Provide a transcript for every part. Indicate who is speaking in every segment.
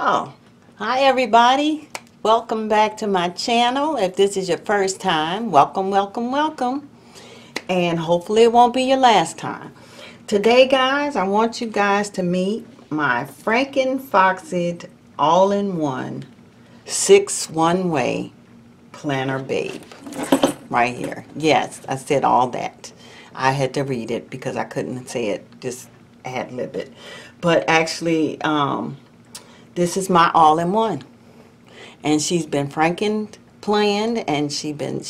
Speaker 1: Oh, hi everybody. Welcome back to my channel. If this is your first time, welcome, welcome, welcome. And hopefully it won't be your last time. Today, guys, I want you guys to meet my Franken-Foxied-All-in-One 6 one-way planner babe. Right here. Yes, I said all that. I had to read it because I couldn't say it, just ad-lib it. But actually, this is my all-in-one, and she's been Franken-planned, and she's been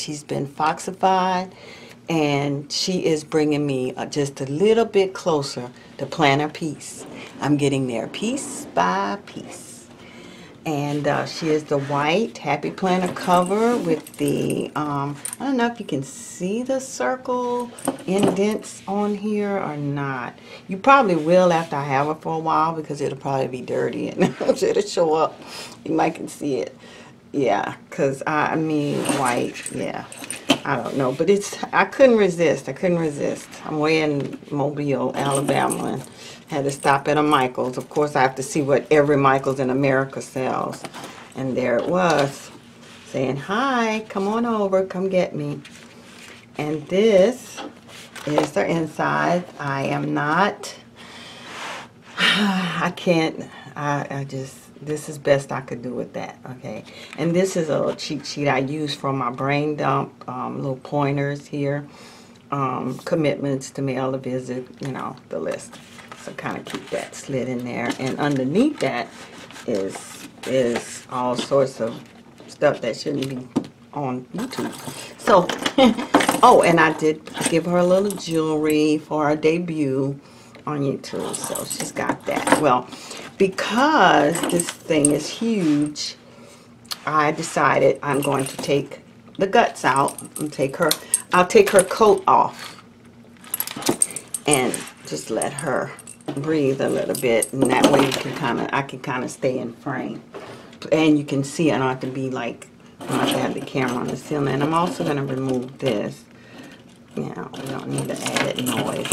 Speaker 1: foxified, and she is bringing me just a little bit closer to planner peace. I'm getting there piece by piece. And she is the white Happy Planner cover with the, I don't know if you can see the circle indents on here or not. You probably will after I have it for a while because it'll probably be dirty and it'll show up. You might can see it. Yeah, because I mean white, yeah. I don't know, but I couldn't resist. I'm way in Mobile, Alabama, and had to stop at a Michael's. Of course, I have to see what every Michael's in America sells. And there it was, saying, hi, come on over, come get me. And this is the inside. I am not, I can't, this is best I could do with that, okay? And this is a little cheat sheet I use for my brain dump, little pointers here, commitments to mail a visit, you know, the list. So kind of keep that slid in there. And underneath that is all sorts of stuff that shouldn't be on YouTube. So, oh, and I did give her a little jewelry for her debut on YouTube, so she's got that. Well, because this thing is huge, I decided I'm going to take the guts out and I'll take her coat off and just let her breathe a little bit, and that way I can kind of stay in frame. And you can see I don't have to be like, I don't have to have the camera on the ceiling. And I'm also going to remove this. You know, we don't need the added noise.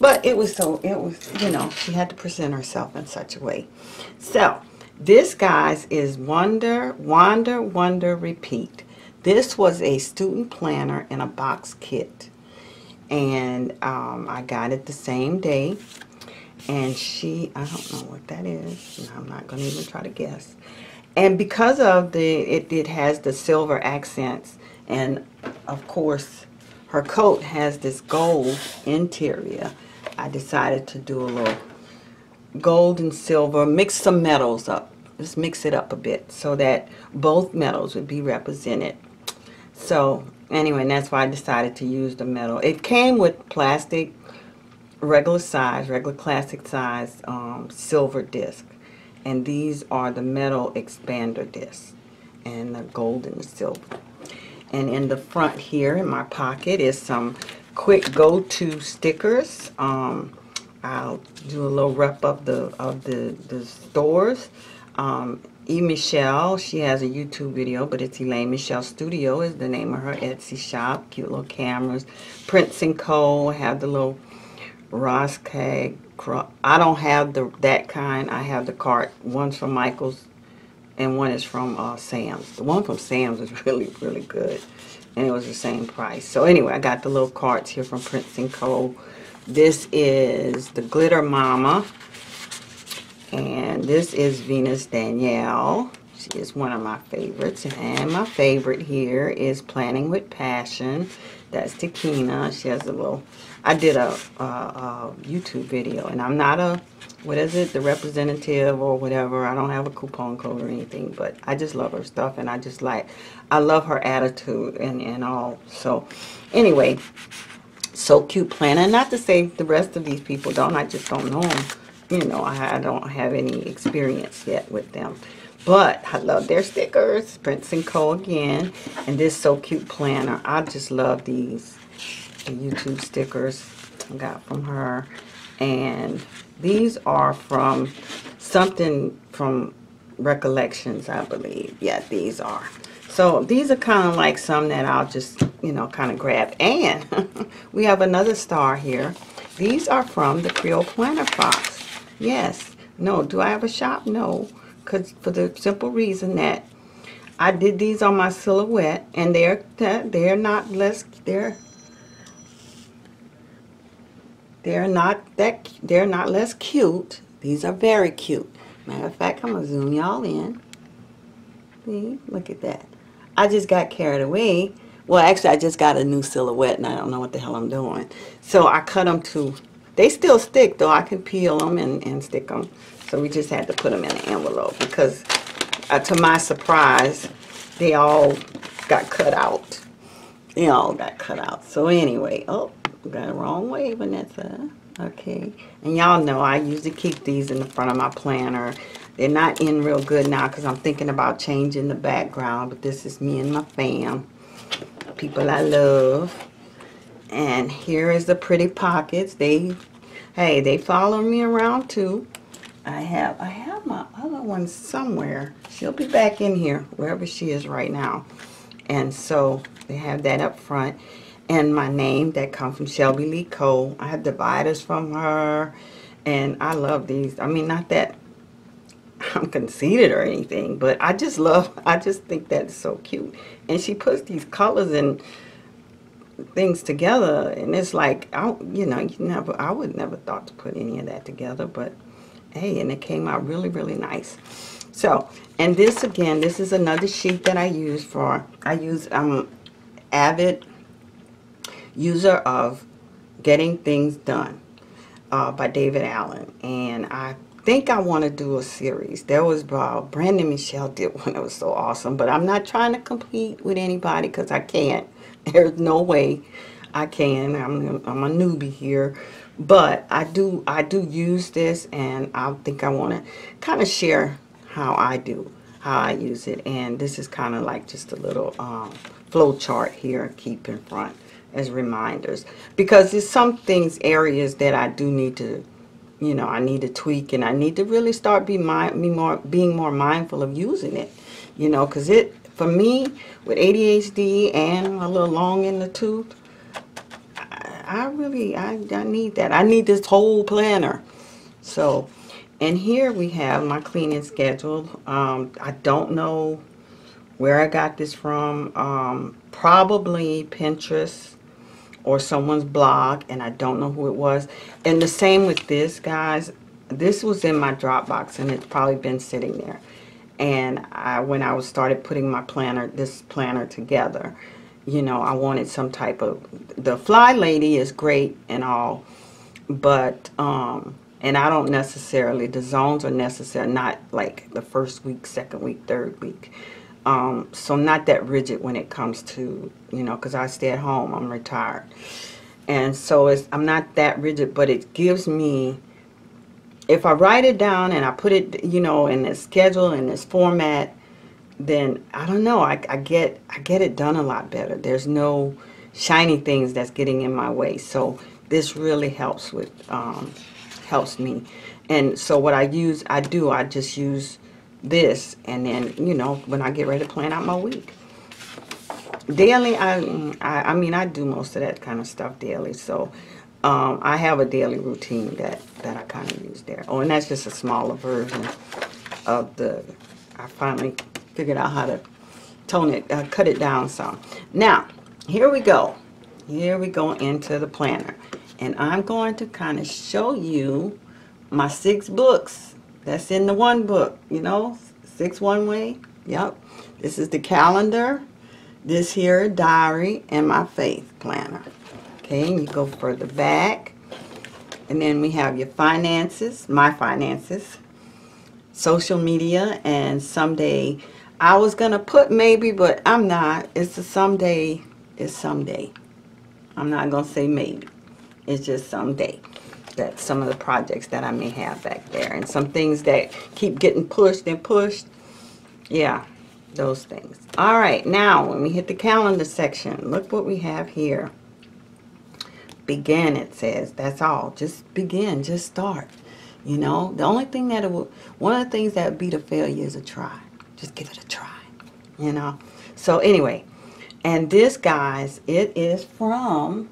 Speaker 1: But it was, you know, she had to present herself in such a way. So, this, guys, is Wander, Repeat. This was a student planner in a box kit. And I got it the same day. And I don't know what that is. I'm not going to even try to guess. And because of it has the silver accents. And, of course, her coat has this gold interior. I decided to do a little gold and silver, mix some metals up. Just mix it up a bit so that both metals would be represented. So anyway, and that's why I decided to use the metal. It came with plastic, regular classic size silver disc. And these are the metal expander discs, and the gold and the silver. And in the front here in my pocket is some quick go-to stickers. I'll do a little rep of the stores. Michelle, she has a YouTube video, but it's Elaine Michelle Studio is the name of her Etsy shop. Cute little cameras. Prince & Co. have the little Roskag. I don't have that kind. I have the cart. One's from Michael's and one is from Sam's. The one from Sam's is really, really good. And it was the same price. So anyway, I got the little carts here from Prince & Co. This is the Glitter Mama. And this is Venus Danielle. She is one of my favorites. And my favorite here is Planning with Passion. That's Takina. She has a little, I did a YouTube video. And I'm not a, what is it, the representative or whatever. I don't have a coupon code or anything. But I just love her stuff. And I love her attitude and all. So anyway, so cute planner. Not to say the rest of these people don't. I just don't know them. You know, I don't have any experience yet with them. But I love their stickers. Prince & Co. again. And this So Cute planner. I just love these. The YouTube stickers I got from her. And these are from something from Recollections, I believe. Yeah, these are. So these are kind of like some that I'll just, you know, kind of grab. And we have another star here. These are from the Creole Planner Fox. Yes. No, do I have a shop? No. because for the simple reason that I did these on my silhouette, and they're not less they're not less cute. These are very cute. Matter of fact, I'm gonna zoom y'all in. See, look at that. I just got carried away. Well, actually, I just got a new silhouette, and I don't know what the hell I'm doing. So I cut them to. They still stick though. I can peel them and stick them. So we just had to put them in an envelope because, to my surprise, they all got cut out. They all got cut out. So anyway, oh, got it wrong way, Vanessa. Okay, and y'all know I usually keep these in the front of my planner. They're not in real good now because I'm thinking about changing the background, but this is me and my fam, people I love. And here is the pretty pockets. They follow me around too. I have my other one somewhere. She'll be back in here, wherever she is right now. And so they have that up front. And my name that comes from Shelby Lee Cole. I have dividers from her. And I love these. I mean, not that I'm conceited or anything, but I just think that's so cute. And she puts these colors and things together, and it's like, I would never thought to put any of that together, but hey, and it came out really, really nice. So, and this again, this is another sheet that I use. I'm avid user of Getting Things Done by David Allen, and I think I want to do a series. There was Brandon Michelle did one that was so awesome, but I'm not trying to compete with anybody because I can't. There's no way I can. I'm a newbie here, but I do use this, and I think I want to kind of share how I use it. And this is kind of like just a little flow chart here, keep in front as reminders, because there's some areas that I do need to, I need to tweak, and I need to really start being more mindful of using it, because for me, with ADHD and a little long in the tooth, I need that. I need this whole planner. So, and here we have my cleaning schedule. I don't know where I got this from. Probably Pinterest or someone's blog, and I don't know who it was. And the same with this, guys. This was in my Dropbox, and it's probably been sitting there. And when I started putting this planner together, I wanted some type of, the Fly Lady is great and all, but, and I don't necessarily, the zones are necessary, not like the first week, second week, third week. So not that rigid when it comes to, because I stay at home, I'm retired. And so I'm not that rigid, but it gives me, if I write it down and I put it, in this schedule, in this format, then I don't know, I get it done a lot better. There's no shiny things that's getting in my way. So this really helps me. And so what I just use this, and then, when I get ready to plan out my week. Daily, I mean, I do most of that kind of stuff daily. So I have a daily routine that I kind of use there. Oh, and that's just a smaller version of I finally figured out how to cut it down some. Now, here we go. Here we go into the planner. And I'm going to kind of show you my 6 books that's in the one book, 6 one way. Yep. This is the calendar, this here diary, and my faith planner. Okay, and you go further back, and then we have your finances, my finances, social media, and someday. I was gonna put maybe, but I'm not. It's a someday. It's someday. I'm not gonna say maybe. It's just someday. That's some of the projects that I may have back there, and some things that keep getting pushed and pushed. Yeah, those things. All right, now when we hit the calendar section, look what we have here. Begin, it says. That's all. Just begin. Just start. The only thing one of the things that would beat a failure is a try. Just give it a try. So anyway, and this, guys, it is from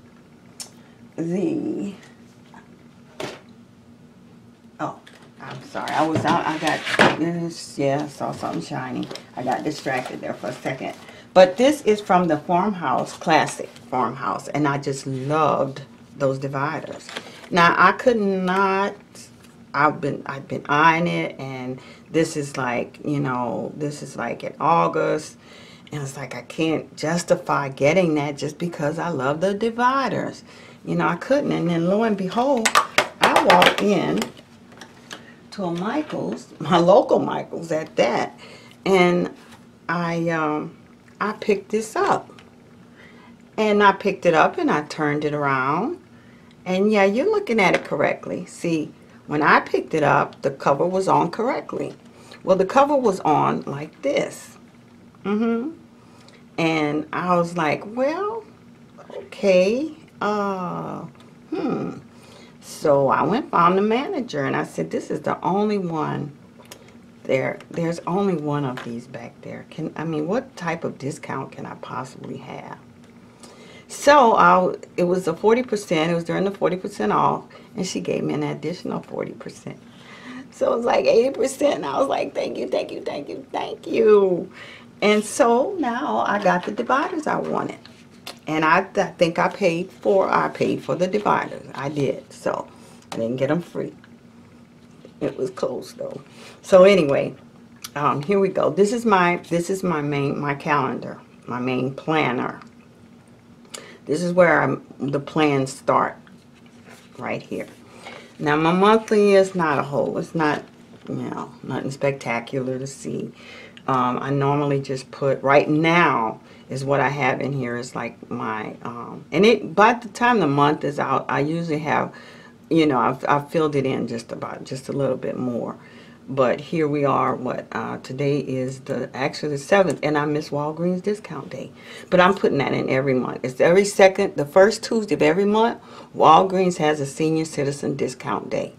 Speaker 1: the. Oh, I I'm sorry. I was out. I got this. Yeah, I saw something shiny. I got distracted there for a second. But this is from the Farmhouse, classic Farmhouse, and I just loved those dividers. Now I could not. I've been eyeing it, and this is like, you know, this is like in August, and it's like I can't justify getting that just because I love the dividers. You know, I couldn't, and then lo and behold, I walked in to a Michael's, my local Michael's at that, and I picked this up, and I picked it up and I turned it around, and yeah, you're looking at it correctly. See, when I picked it up, the cover was on correctly. Well, the cover was on like this. And I was like, well, okay. So I went and found the manager, and I said, this is the only one there. There's only one of these back there. I mean, what type of discount can I possibly have? So it was a 40%. It was during the 40% off, and she gave me an additional 40%. So it was like 80%. And I was like, thank you, thank you, thank you, thank you. And so now I got the dividers I wanted, and I think I paid for the dividers. I did. So I didn't get them free. It was close though. So anyway, here we go. This is my calendar, my main planner. This is where the plans start, right here. Now my monthly is not a whole. It's not, you know, nothing spectacular to see. I normally just put, right now is what I have in here is like my, and by the time the month is out, I usually have, you know, I've filled it in just a little bit more. But here we are, today is actually the 7th, and I miss Walgreens discount day. But I'm putting that in every month. It's the first Tuesday of every month, Walgreens has a senior citizen discount day.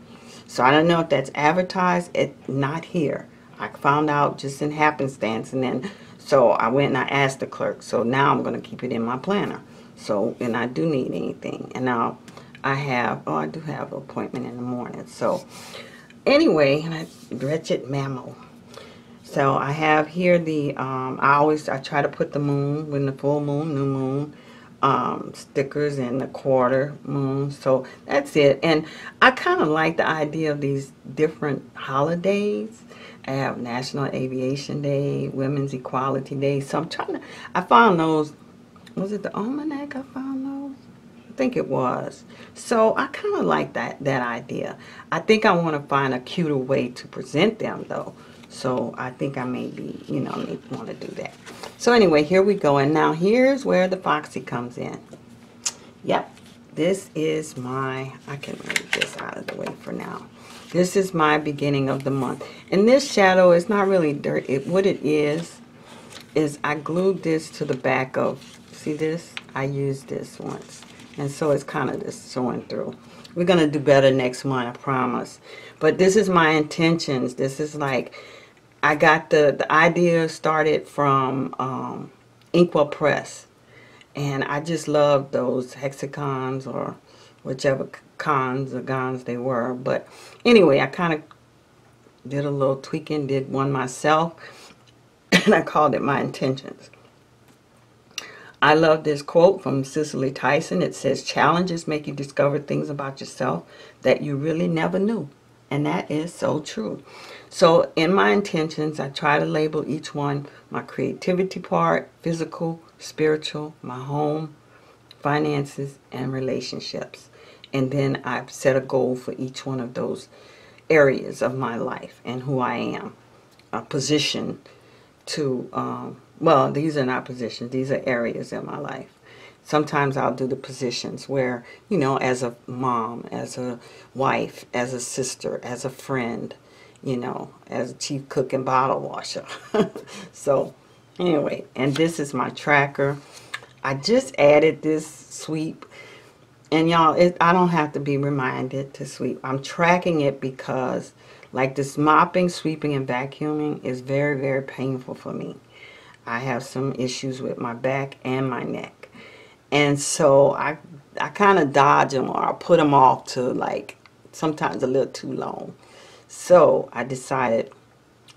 Speaker 1: So I don't know if that's advertised, not here. I found out just in happenstance, and then, so I went and I asked the clerk. So now I'm going to keep it in my planner. So, and I do need anything. And now I do have an appointment in the morning. So, anyway, wretched mammal. So I have here I try to put the moon, when the full moon, new moon, stickers, and the quarter moon. So that's it. And I kind of like the idea of these different holidays. I have National Aviation Day, Women's Equality Day. So I found those, was it the almanac I found those? I think it was. So I kind of like that idea. I think I want to find a cuter way to present them though. So I think I may want to do that. So anyway, here we go. And now here's where the Foxy comes in. Yep. This is I can move this out of the way for now. This is my beginning of the month. And this shadow is not really dirt. What it is I glued this to the back of, see this? I used this once. And so it's kind of just showing through. We're going to do better next month, I promise. But this is my intentions. This is like, I got the idea started from Inkwell Press. And I just love those hexagons or whichever cons or gons they were. But anyway, I kind of did a little tweaking, did one myself. And I called it My Intentions. I love this quote from Cicely Tyson. It says, challenges make you discover things about yourself that you really never knew. And that is so true. So in my intentions, I try to label each one my creativity part, physical, spiritual, my home, finances, and relationships. And then I've set a goal for each one of those areas of my life and who I am, a position to, well, these are not positions, these are areas in my life. Sometimes I'll do the positions where, you know, as a mom, as a wife, as a sister, as a friend, you know, as a chief cook and bottle washer. So, anyway, and this is my tracker. I just added this sweep. And y'all, I don't have to be reminded to sweep. I'm tracking it because, like, this mopping, sweeping, and vacuuming is very, very painful for me. I have some issues with my back and my neck. And so I kind of dodge them, or I put them off to, like, sometimes a little too long. So I decided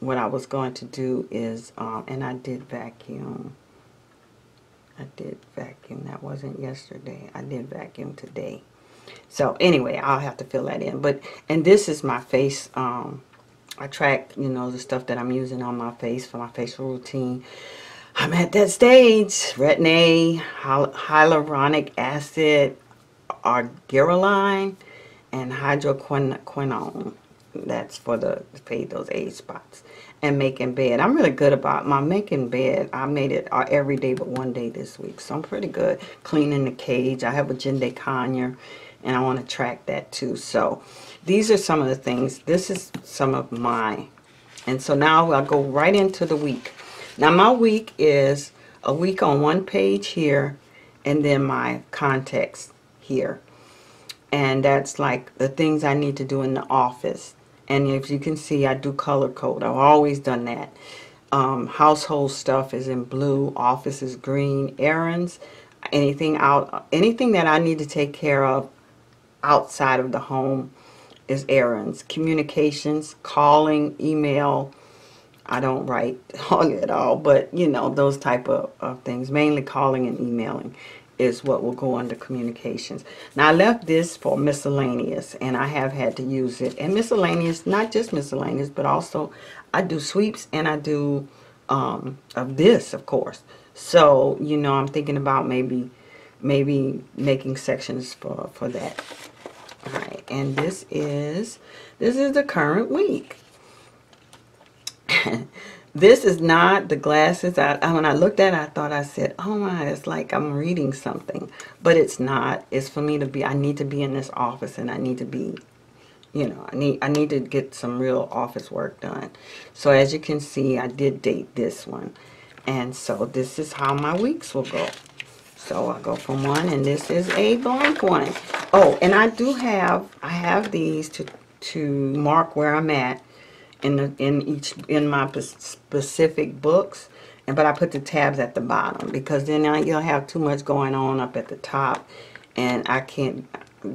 Speaker 1: what I was going to do is, and I did vacuum. That wasn't yesterday. I did vacuum today. So anyway, I'll have to fill that in. And this is my face. I track, the stuff that I'm using on my face for my facial routine. I'm at that stage. Retin-A, hyaluronic acid, argireline, and hydroquinone. That's for the fade those age spots. And making bed. I'm really good about my making bed. I made it every day but one day this week. So I'm pretty good. Cleaning the cage. I have a Jinde Conyer, and I want to track that too. So these are some of the things. This is some of mine. And so now I'll go right into the week. Now my week is a week on one page here, and then my context here. And that's like the things I need to do in the office. And if you can see, I do color code. I've always done that. Household stuff is in blue. Office is green. Errands, anything that I need to take care of outside of the home is errands. Communications, calling, email. I don't write on it at all, but those type of things. Mainly calling and emailing is what will go under communications. Now I left this for miscellaneous, and I have had to use it. And miscellaneous, not just miscellaneous, but also I do sweeps, and I do of this, of course. So I'm thinking about maybe making sections for that. All right, and this is the current week. This is not the glasses. When I looked at it, I said, oh my, it's like I'm reading something. But it's not. It's for me to be, I need to be in this office, and I need to be, I need to get some real office work done. So as you can see, I did date this one. And so this is how my weeks will go. So I go from one, and this is a blank one. Oh, and I have these to mark where I'm at in my specific books, but I put the tabs at the bottom, because then you'll have too much going on up at the top, and I can't,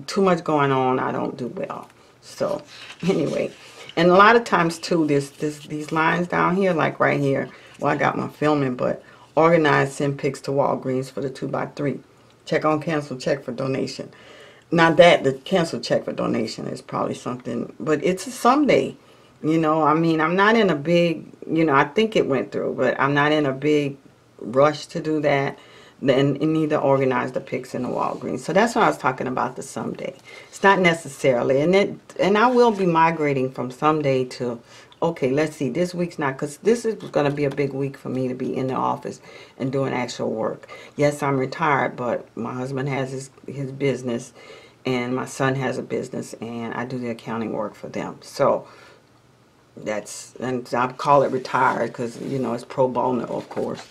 Speaker 1: too much going on, I don't do well. So anyway, and a lot of times too, these lines down here, like right here, well, I got my filming, but organize, send pics to Walgreens for the 2x3, check on cancel check for donation. Now that the cancel check for donation is probably something, but it's a someday. I mean, I'm not in a big, I think it went through, but I'm not in a big rush to do that. Then neither organize the pics in the Walgreens. So that's what I was talking about, the someday. It's not necessarily, and I will be migrating from someday to, okay, let's see, this week's not, because this is going to be a big week for me to be in the office and doing actual work. Yes, I'm retired, but my husband has his business, and my son has a business, and I do the accounting work for them. So and I call it retired because it's pro bono, of course.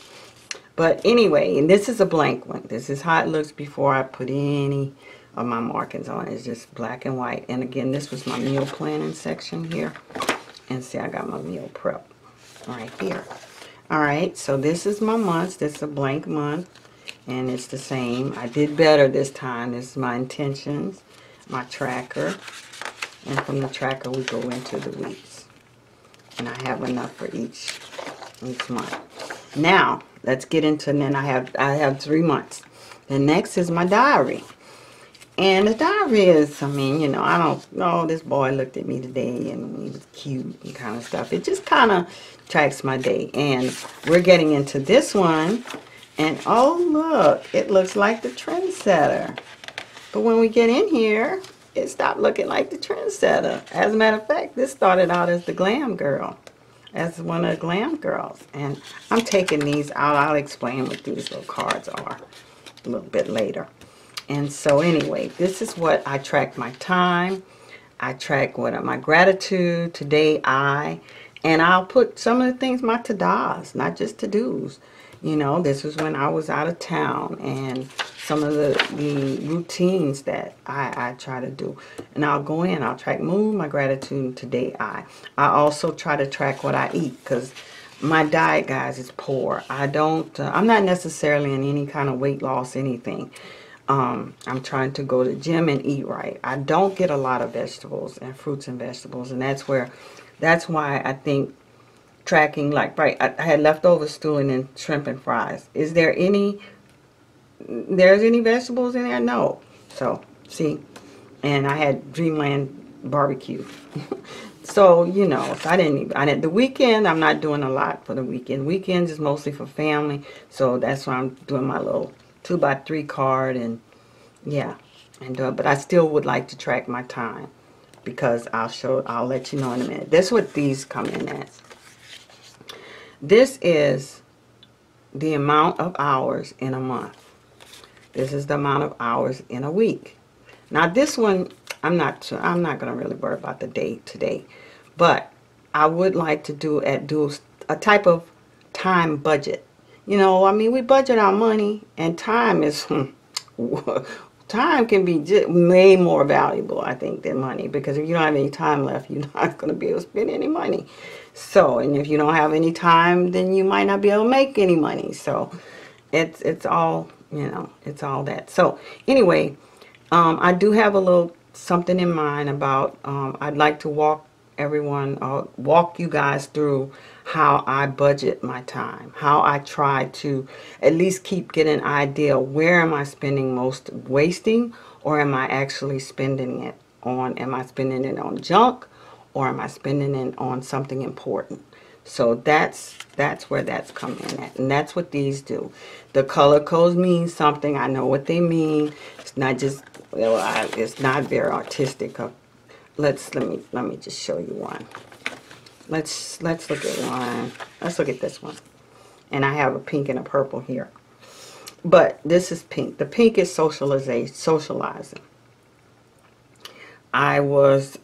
Speaker 1: But anyway, and this is a blank one. This is how it looks before I put any of my markings on. It's just black and white. And again, this was my meal planning section here. And see, I got my meal prep right here. All right, so this is my months. This is a blank month, and it's the same. I did better this time. This is my intentions, my tracker, and from the tracker we go into the weeks. And I have enough for each month. Now let's get into, and then I have 3 months. The next is my diary, and the diary is, I mean, I don't know, this boy looked at me today and he was cute and kind of stuff. It just kind of tracks my day, and we're getting into this one, and oh look, it looks like the trendsetter. But when we get in here, it stopped looking like the trendsetter. As a matter of fact, this started out as the glam girl, as one of the glam girls. And I'm taking these out. I'll explain what these little cards are a little bit later. And so anyway, this is what I track my time. I track what my gratitude, today and I'll put some of the things, my to-dos, not just to-dos. This was when I was out of town, and some of the routines that I try to do. And I'll go in, I'll track mood, my gratitude, today I also try to track what I eat, because my diet, guys, is poor. I'm not necessarily in any kind of weight loss, anything. I'm trying to go to the gym and eat right. I don't get a lot of vegetables and fruits and vegetables, and that's why I think tracking, like, right, I had leftover stewing and shrimp and fries. Is there there's any vegetables in there? No. So, see, and I had Dreamland barbecue. So, you know, so I didn't, the weekend, I'm not doing a lot for the weekend. Weekends is mostly for family. So that's why I'm doing my little 2x3 card, and yeah, but I still would like to track my time, because I'll let you know in a minute. That's what these come in as. This is the amount of hours in a month. This is the amount of hours in a week. Now this one, I'm not going to really worry about the date today, but I would like to do a type of time budget. You know, I mean, we budget our money, and time is time can be way more valuable, I think, than money, because if you don't have any time left, you're not going to be able to spend any money. So, and if you don't have any time, then you might not be able to make any money. So it's all, you know, it's all that. So anyway, I do have a little something in mind about, I'd like to walk you guys through how I budget my time, how I try to at least get an idea, where am I spending wasting, or am I actually spending it on, am I spending it on junk, or am I spending it on something important? So that's where that's coming in at, and that's what these do. The color codes mean something. I know what they mean. It's not just, well, it's not very artistic. Let me just show you one. Let's look at one. Let's look at this one. And I have a pink and a purple here. But this is pink. The pink is socializing. I was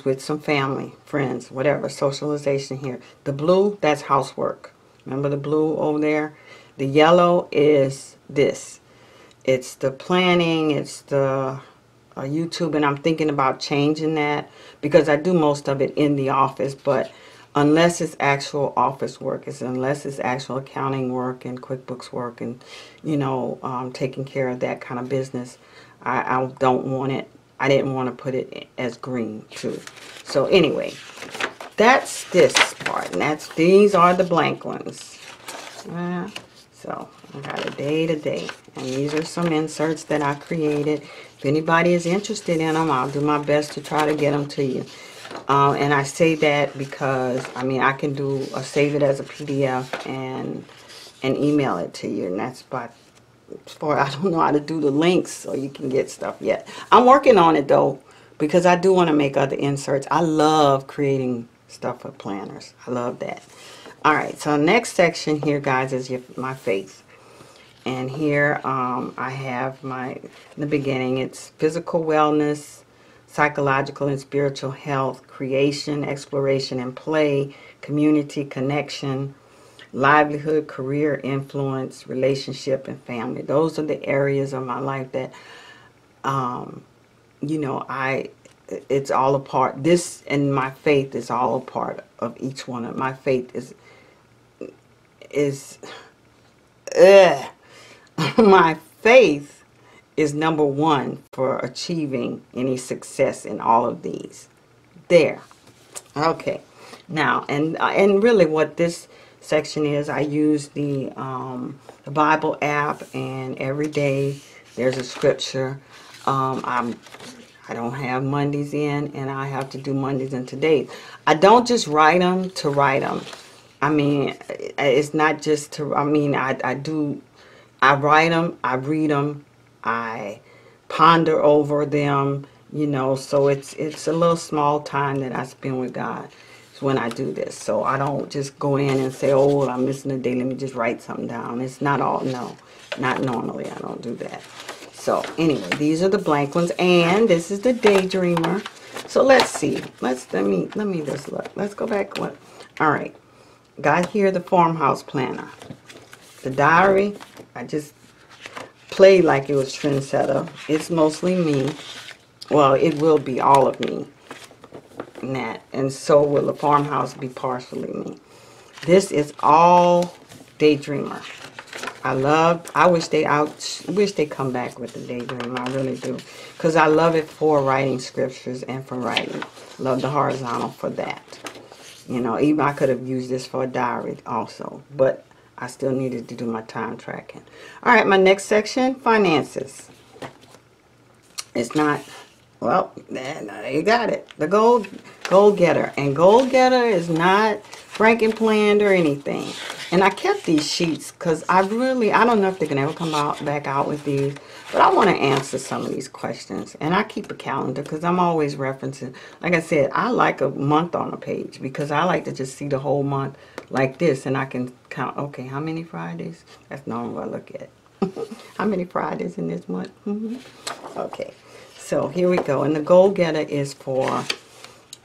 Speaker 1: with some family, friends, whatever, socialization here. The blue, that's housework. Remember the blue over there? The yellow is this. It's the planning, it's the YouTube, and I'm thinking about changing that, because I do most of it in the office, but unless it's actual office work, unless it's actual accounting work and QuickBooks work and, you know, taking care of that kind of business, I don't want it. I didn't want to put it as green too. So anyway, that's this part, and these are the blank ones. So I got a day to day, and these are some inserts that I created. If anybody is interested in them, I'll do my best to try to get them to you. And I say that because, I mean, I can save it as a PDF and email it to you, and that's I don't know how to do the links so you can get stuff yet. I'm working on it though, because I do want to make other inserts. I love creating stuff for planners. I love that. All right, so next section here, guys, is my faith. And here I have in the beginning, it's physical wellness, psychological and spiritual health, creation, exploration and play, community connection, livelihood, career, influence, relationship, and family. Those are the areas of my life that, you know, it's all a part. This and my faith is all a part of each one. My faith is my faith is number one for achieving any success in all of these. There. Okay. Now, and really what this section is, I use the Bible app, and every day there's a scripture. I don't have Mondays in, and I have to do Mondays and todays. I don't just write them to write them. I mean, it's not just to, I mean, I write them, I read them, I ponder over them, you know, so it's a little small time that I spend with God when I do this. So I don't just go in and say, oh, I'm missing a day, let me just write something down. It's not all, no, not normally. I don't do that. So anyway, these are the blank ones, and this is the daydreamer. So let's see. Let me just look. Let's go back. All right. Got here the farmhouse planner. The diary, I just played like it was trendsetter. It's mostly me. Well, it will be all of me. And so will the farmhouse be partially me. This is all daydreamer. I wish they come back with the daydream. I really do. Because I love it for writing scriptures and for writing. Love the horizontal for that. You know, even I could have used this for a diary also. But I still needed to do my time tracking. All right, my next section, finances. It's not, well, you got it. The goal getter. And goal getter is not Franken-planned or anything. And I kept these sheets because I don't know if they can ever come back out with these. But I want to answer some of these questions. And I keep a calendar because I'm always referencing. Like I said, I like a month on a page because I like to just see the whole month like this. And I can count, okay, how many Fridays? That's normally what I look at. How many Fridays in this month? Okay. So here we go. And the goal getter is for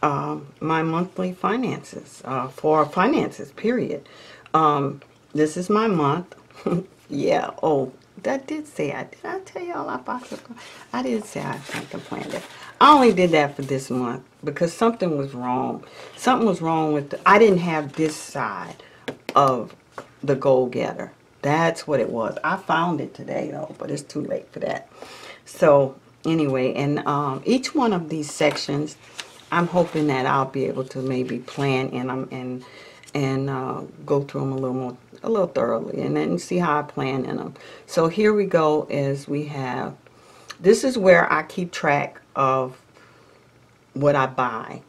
Speaker 1: my monthly finances. For finances, period. This is my month. Yeah. Oh, that did say did I tell y'all I didn't say I planned it. I only did that for this month because something was wrong. Something was wrong with I didn't have this side of the goal getter. That's what it was. I found it today though, but it's too late for that. So anyway, and each one of these sections, I'm hoping that I'll be able to maybe plan in them and go through them a little thoroughly, and then see how I plan in them. So here we go. This is where I keep track of what I buy,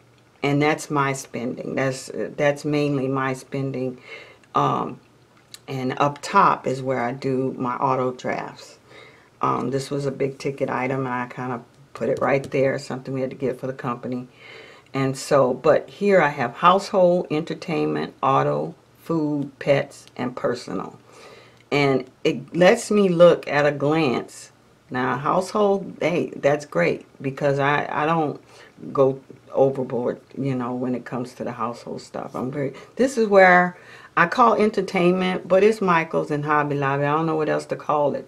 Speaker 1: and that's my spending. That's mainly my spending. And up top is where I do my auto drafts. This was a big ticket item, and I kind of put it right there, something we had to get for the company. And so, but here I have household, entertainment, auto, food, pets, and personal. And it lets me look at a glance. Now, household, hey, that's great because I don't go overboard, you know, when it comes to the household stuff. This is where I call entertainment, but it's Michael's and Hobby Lobby. I don't know what else to call it.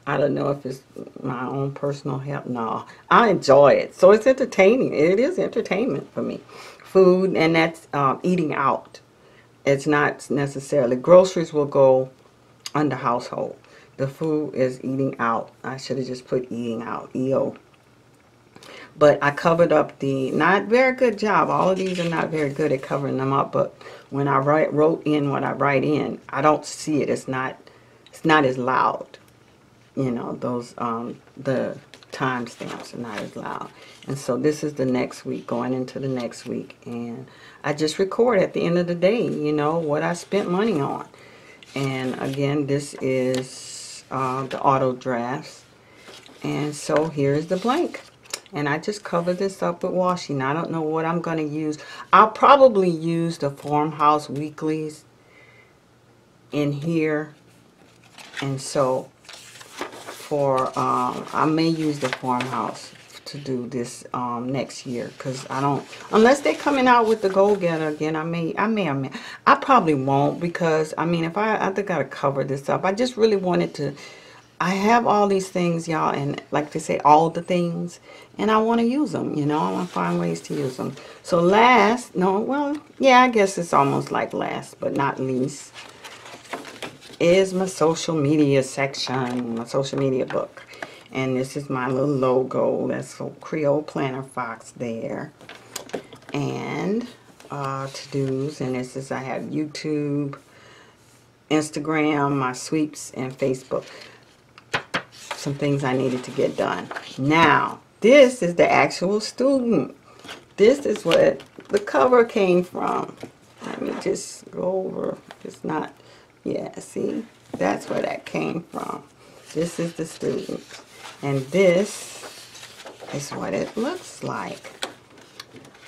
Speaker 1: I don't know if it's my own personal help. No, I enjoy it. So it's entertaining. It is entertainment for me. Food, and that's eating out. It's not necessarily. Groceries will go under household. The food is eating out. I should have just put eating out, EO. But I covered up not very good job. All of these are not very good at covering them up. But when I wrote in what I write in, I don't see it. It's not as loud. You know, those the timestamps are not as loud. And so this is the next week, going into the next week, and I just record at the end of the day, you know, what I spent money on. And again, this is the auto drafts, and so here's the blank. And I just cover this up with washi. I don't know what I'm going to use. I'll probably use the Farmhouse Weeklies in here, and so I may use the Farmhouse to do this next year, because I don't, unless they're coming out with the goal getter again. I probably won't, because I mean, I think I gotta cover this up. I just really wanted to. I have all these things, y'all, and like they say, all the things, and I want to use them. You know, I want to find ways to use them. So I guess it's almost like last but not least is my social media section, my social media book. And this is my little logo. That's so Creole Planner Fox there. And to-dos. And this is, I have YouTube, Instagram, my sweeps, and Facebook. Some things I needed to get done. Now, this is the actual student. This is what the cover came from. Let me just go over. It's not, yeah, see? That's where that came from. This is the student. And this is what it looks like.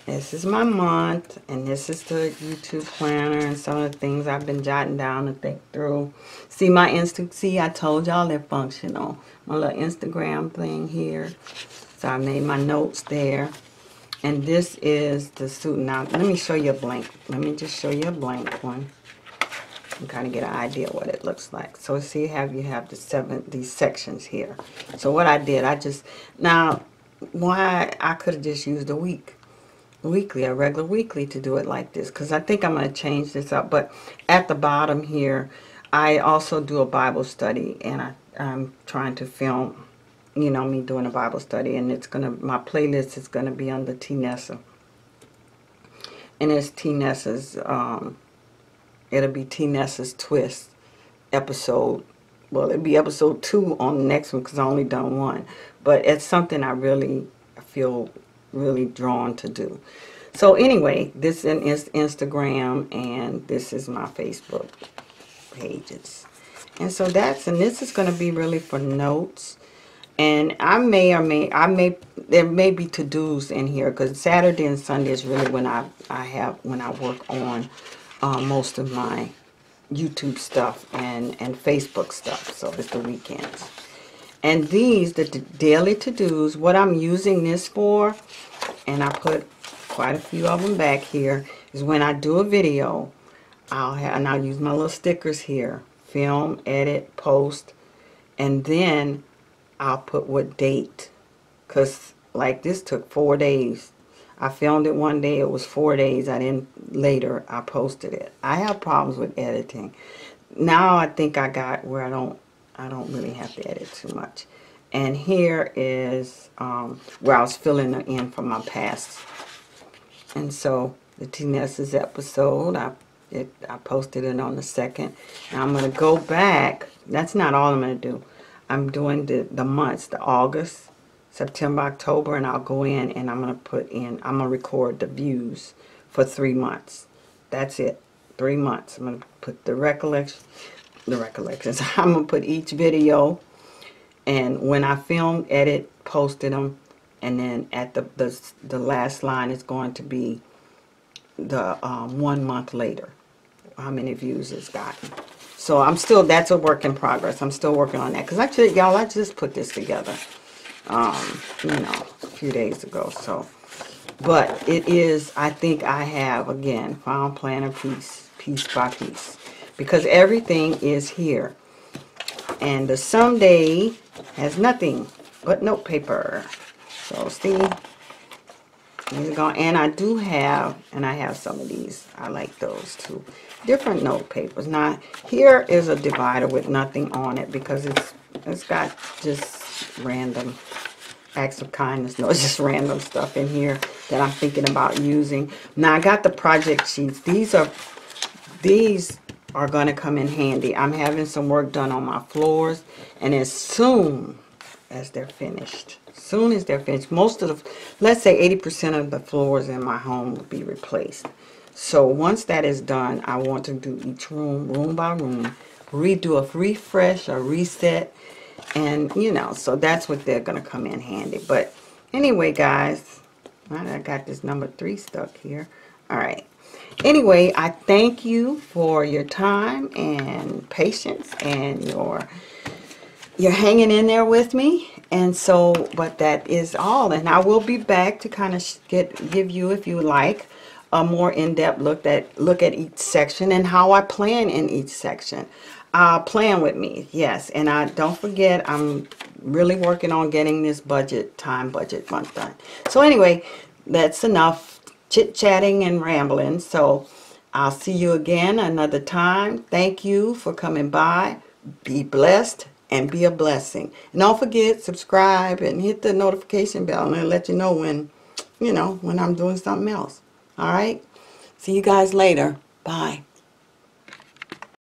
Speaker 1: This is my month, and this is the YouTube planner and some of the things I've been jotting down to think through. See my see, I told y'all they're functional. My little Instagram thing here. So I made my notes there. And this is the student. Now, let me show you a blank. Let me just show you a blank one. And kind of get an idea what it looks like. So see how you have these sections here. So what I did, why I could have just used a regular weekly to do it like this, because I think I'm going to change this up. But at the bottom here, I also do a Bible study, and I'm trying to film, you know, me doing a Bible study, and my playlist is gonna be under T. Nessa. And it's T. Nessa's, it'll be T. Nessa's Twist episode. Well, it'll be episode 2 on the next one because I only done 1. But it's something I feel really drawn to do. So anyway, this is Instagram, and this is my Facebook pages. And so this is going to be really for notes. And there may be to-dos in here, because Saturday and Sunday is really when I work on most of my YouTube stuff and Facebook stuff. So it's the weekends. And these, the daily to-dos, what I'm using this for, and I put quite a few of them back here, is when I do a video, I'll use my little stickers here, film, edit, post, and then I'll put what date, because like this took 4 days. I filmed it one day, it was 4 days, later I posted it. I have problems with editing. Now I think I got where I don't really have to edit too much. And here is where I was filling it in from my past. And so the T. Nessa's episode, I posted it on the 2nd. Now I'm going to go back. That's not all I'm going to do. I'm doing the months, the August, September, October, and I'll go in and I'm going to record the views for 3 months. That's it. 3 months. I'm going to put the recollections. I'm going to put each video, and when I film, edit, posted them, and then at the last line is going to be the 1 month later, how many views it's gotten. So that's a work in progress. I'm still working on that, because I just put this together, you know, a few days ago. So, but it is, I think I have, again, found planner piece by piece, because everything is here. And the someday has nothing but note paper. So see, and I have some of these. I like those too. Different note papers. Now here is a divider with nothing on it, because it's got just random acts of kindness. No, it's just random stuff in here that I'm thinking about using. Now I got the project sheets. These are going to come in handy. I'm having some work done on my floors, and as soon as they're finished, most of the, let's say 80% of the floors in my home will be replaced. So once that is done, I want to do each room by room, redo a refresh or reset, and you know, so that's what they're going to come in handy. But anyway, guys, I got this number 3 stuck here. All right. Anyway, I thank you for your time and patience, and you're hanging in there with me. And so, but that is all. And I will be back to kind of give you, if you like, a more in-depth look at each section and how I plan in each section. Plan with me, yes. And don't forget, I'm really working on getting this time budget month done. So anyway, that's enough chit-chatting and rambling. So I'll see you again another time. Thank you for coming by. Be blessed and be a blessing. And don't forget, subscribe and hit the notification bell, and it'll let you know when I'm doing something else. All right? See you guys later. Bye.